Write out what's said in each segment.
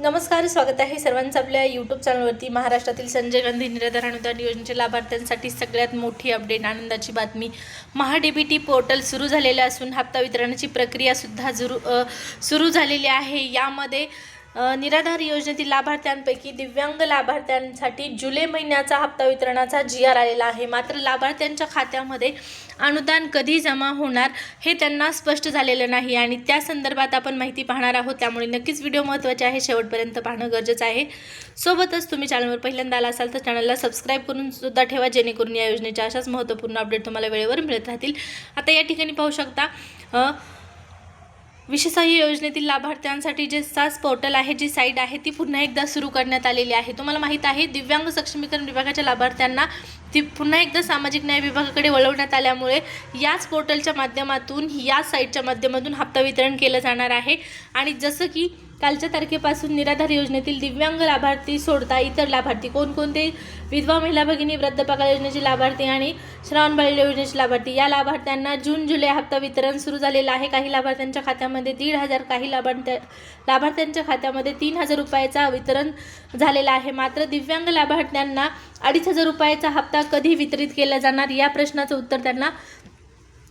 नमस्कार, स्वागत आहे सर्वांचं आपल्या यूट्यूब चॅनलवरती। महाराष्ट्रातील संजय गांधी निराधार अनुदान योजनेच्या लाभार्थ्यांसाठी सगळ्यात मोठी अपडेट, आनंदाची बातमी। महाडीबीटी पोर्टल सुरू झालेले असून हप्ता वितरणाची प्रक्रिया सुद्धा सुरू झालेली आहे। यामध्ये निराधार योजनेतील लाभार्थ्यांपैकी दिव्यांग लाभार्थ्यांसाठी जुलै महिन्याचा हप्ता वितरणाचा GR आलेला आहे। मात्र लाभार्थ्यांच्या खात्यामध्ये अनुदान कधी जमा होणार हे त्यांना स्पष्ट झालेलं नाही आणि त्या संदर्भात आपण माहिती पाहणार आहोत। त्यामुळे नक्कीच व्हिडिओ महत्त्वाचे आहे, शेवटपर्यंत पाहणं गरजेचं आहे। सोबतच तुम्ही चॅनलवर पहिल्यांदा आला असाल तर चॅनलला सबस्क्राइब करून सुद्धा ठेवा, जेणेकरून या योजनेच्या अशाच महत्त्वपूर्ण अपडेट तुम्हाला वेळेवर मिळत राहतील। आता या ठिकाणी पाहू शकता विशेषाही योजनेतील लाभार्थ्यांसाठी जे सास पोर्टल आहे, जी साईट आहे ती पुन्हा एकदा सुरू करण्यात आलेली आहे। तुम्हाला माहिती आहे दिव्यांग सक्षमीकरण विभागाच्या लाभार्थ्यांना ती पुन्हा एकदा सामाजिक न्याय विभागाकडे वळवण्यात आल्यामुळे याच पोर्टलच्या माध्यमातून, या साईटच्या माध्यमातून हप्ता वितरण केलं जाणार आहे। आणि जसं की कालच्या तारखेपासून निराधार योजनेतील दिव्यांग लाभार्थी सोडता इतर लाभार्थी कोणकोणते, विधवा महिला भगिनी, वृद्धपकाळ योजनेचे लाभार्थी आणि श्रावणबाळ योजनेचे लाभार्थी, या लाभार्थ्यांना जून जुलै हप्ता वितरण सुरू झालेलं आहे। काही लाभार्थ्यांच्या खात्यामध्ये 1,500, काही लाभार्थ्यांच्या खात्यामध्ये 3,000 रुपयाचा वितरण झालेला आहे। मात्र दिव्यांग लाभार्थ्यांना 2,500 रुपयाचा हप्ता कधी वितरित केला जाणार या प्रश्नाचं उत्तर त्यांना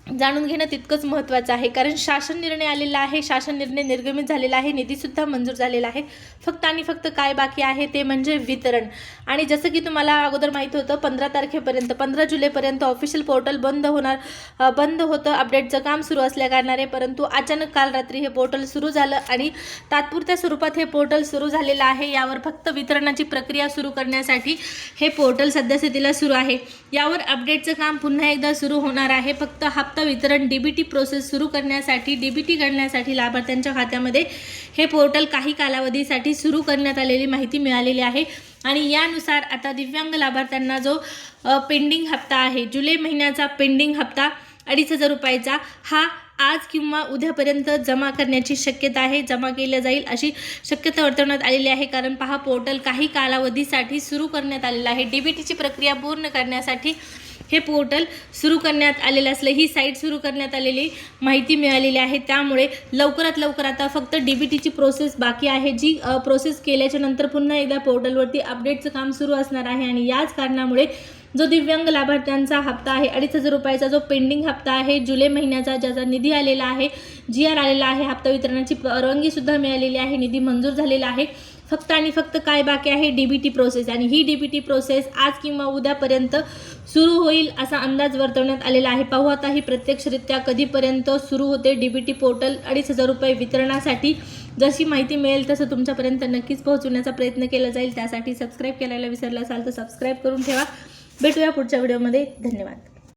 जाणून घेणं तितकंच महत्त्वाचं आहे, कारण शासन निर्णय आलेला आहे, शासन निर्णय निर्गमित झालेला आहे, निधीसुद्धा मंजूर झालेला आहे। फक्त आणि फक्त काय बाकी आहे ते म्हणजे वितरण। आणि जसं की तुम्हाला अगोदर माहीत होतं 15 तारखेपर्यंत, 15 जुलैपर्यंत ऑफिशियल पोर्टल बंद होतं, अपडेटचं काम सुरू असल्या कारणाने। परंतु अचानक काल रात्री हे पोर्टल सुरू झालं आणि तात्पुरत्या स्वरूपात हे पोर्टल सुरू झालेलं आहे। यावर फक्त वितरणाची प्रक्रिया सुरू करण्यासाठी हे पोर्टल सध्यास्थितीला सुरू आहे। यावर अपडेटचं काम पुन्हा एकदा सुरू होणार आहे। फक्त हप्ता वितरण DBT प्रोसेस सुरू करण्यासाठी, DBT करण्यासाठी लाभार्थ्यांच्या खात्यामध्ये हे पोर्टल काही कालावधीसाठी सुरू करण्यात आलेली माहिती मिळालेली आहे। आणि यानुसार आता दिव्यांग लाभार्थ्यांना जो पेंडिंग हप्ता आहे, जुलै महिन्याचा पेंडिंग हप्ता 2,500 रुपयाचा, हा आज किंवा उद्यापर्यंत जमा करण्याची शक्यता आहे, जमा केल्या जाईल अशी शक्यता वर्तवण्यात आलेली आहे। कारण पहा, पोर्टल काही कालावधीसाठी सुरू करण्यात आलेलं आहे। DBTची प्रक्रिया पूर्ण करण्यासाठी हे पोर्टल सुरू करण्यात आलेलं असलं, ही साईट सुरू करण्यात आलेली माहिती मिळालेली आहे। त्यामुळे लवकरात लवकर आता फक्त DBTची प्रोसेस बाकी आहे, जी प्रोसेस केल्याच्या नंतर पुन्हा एकदा पोर्टलवरती अपडेटचं काम सुरू असणार आहे। आणि याच कारणामुळे जो दिव्यांग लाभार्थ्यांचा हप्ता आहे 2,500 रुपयाचा, जो पेंडिंग हप्ता आहे जुलै महिन्याचा, ज्याचा निधी आलेला आहे, GR आलेला आहे, हप्ता वितरणाची परवानगीसुद्धा मिळालेली आहे, निधी मंजूर झालेला आहे। फक्त आणि फक्त काय बाकी आहे, DBT प्रोसेस। आणि ही DBT प्रोसेस आज किंवा उद्यापर्यंत सुरू होईल असा अंदाज वर्तवण्यात आलेला आहे। पाहू आता ही प्रत्यक्षरित्या कधीपर्यंत सुरू होते DBT पोर्टल 2,500 रुपये वितरणासाठी। जशी माहिती मिळेल तसं तुमच्यापर्यंत नक्कीच पोहोचवण्याचा प्रयत्न केला जाईल। त्यासाठी सबस्क्राईब करायला विसरला असाल तर सबस्क्राईब करून ठेवा। भेटूया पुढच्या व्हिडिओमध्ये। धन्यवाद।